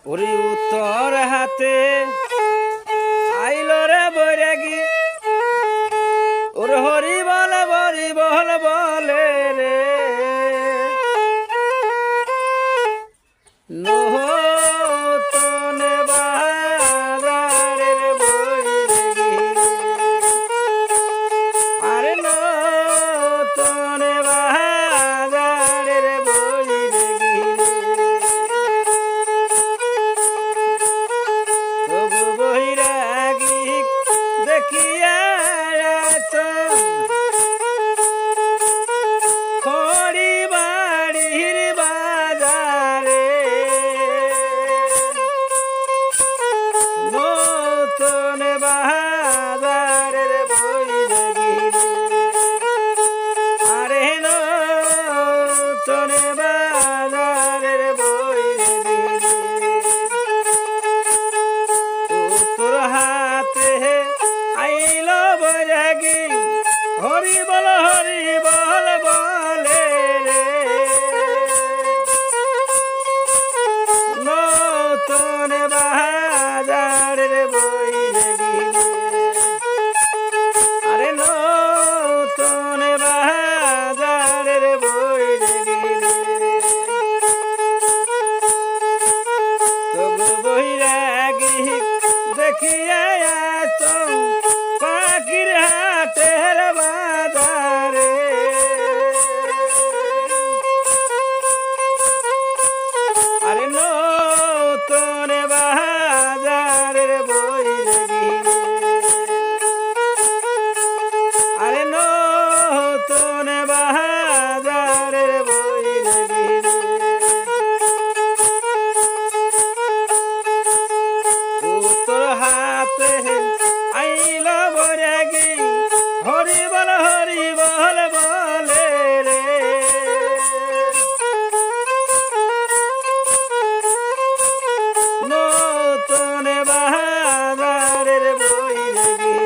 ওরে উত্তর হাতে আইল রে বৈরাগী ওর হরি বল বলে রে নূতনে বাজারের বৈরাগী আরে নূতনে বাজারের বৈরাগী তবু বৈরাগী দেখিয়া খড়ি বাড়ির বাজারে নতুন বাজারের বৈরাগী আরে নতুন বাজারের বৈরাগী উত্তর হাতে আইল বৈরাগী হরি বল বলে রে নতুন বাজারের বৈরাগী আরে নতুন বাজারের বৈরাগী তবু বৈরাগী দেখিয়া তো পাখির হাটের বাজারে আরে নতুন বাজারের বৈরাগী আরে নতুন বাজারের বৈরাগী উত্তর হাতে আইল বৈরাগী হরি বল বলে রে নতুন বাজারের বৈরাগী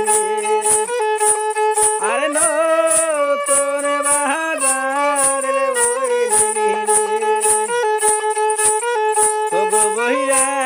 আরে নতুন বাজারের বৈরাগী তবু বৈরাগী